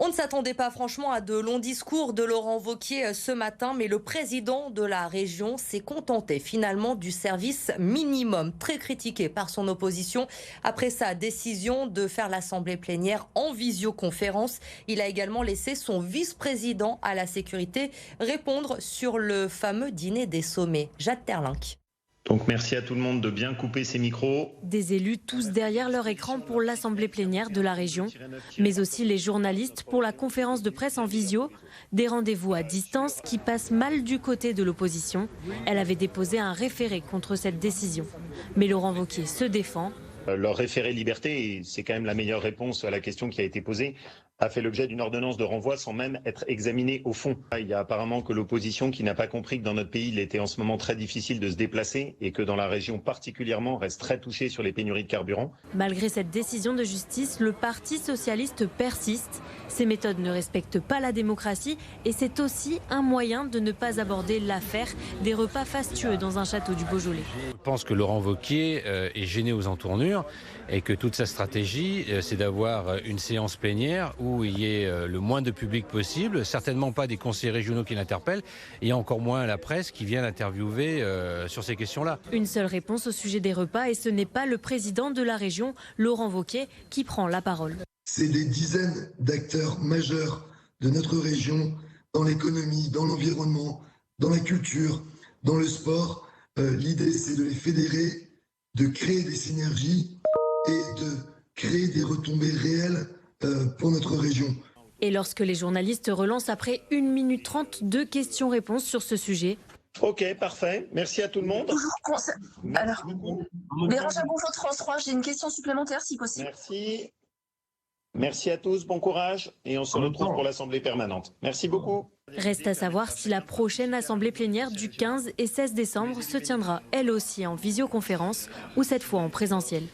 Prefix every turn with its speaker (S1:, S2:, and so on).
S1: On ne s'attendait pas franchement à de longs discours de Laurent Wauquiez ce matin, mais le président de la région s'est contenté finalement du service minimum, très critiqué par son opposition après sa décision de faire l'assemblée plénière en visioconférence. Il a également laissé son vice-président à la sécurité répondre sur le fameux dîner des sommets. Jade Terlinck.
S2: Donc merci à tout le monde de bien couper ses micros.
S3: Des élus tous derrière leur écran pour l'assemblée plénière de la région, mais aussi les journalistes pour la conférence de presse en visio. Des rendez-vous à distance qui passent mal du côté de l'opposition. Elle avait déposé un référé contre cette décision. Mais Laurent Wauquiez se défend.
S2: Leur référé liberté, et c'est quand même la meilleure réponse à la question qui a été posée, a fait l'objet d'une ordonnance de renvoi sans même être examiné au fond. Il y a apparemment que l'opposition qui n'a pas compris que dans notre pays, il était en ce moment très difficile de se déplacer et que dans la région particulièrement, reste très touchée sur les pénuries de carburant.
S3: Malgré cette décision de justice, le Parti socialiste persiste. Ces méthodes ne respectent pas la démocratie et c'est aussi un moyen de ne pas aborder l'affaire des repas fastueux dans un château du Beaujolais.
S4: Je pense que Laurent Wauquiez est gêné aux entournures et que toute sa stratégie, c'est d'avoir une séance plénière où il y ait le moins de public possible, certainement pas des conseillers régionaux qui l'interpellent, et encore moins la presse qui vient l'interviewer sur ces questions-là.
S3: Une seule réponse au sujet des repas et ce n'est pas le président de la région, Laurent Wauquiez, qui prend la parole.
S5: C'est des dizaines d'acteurs majeurs de notre région dans l'économie, dans l'environnement, dans la culture, dans le sport. L'idée, c'est de les fédérer, de créer des synergies et de créer des retombées réelles pour notre région.
S3: Et lorsque les journalistes relancent après 1 minute 30 de questions-réponses sur ce sujet.
S2: Ok, parfait. Merci à tout le monde.
S6: Toujours Alors, Bérangère Bonjour de France 3, j'ai une question supplémentaire si possible.
S2: Merci. Merci à tous, bon courage et on se retrouve pour l'Assemblée permanente. Merci beaucoup.
S3: Reste à savoir si la prochaine Assemblée plénière du 15 et 16 décembre se tiendra elle aussi en visioconférence ou cette fois en présentiel.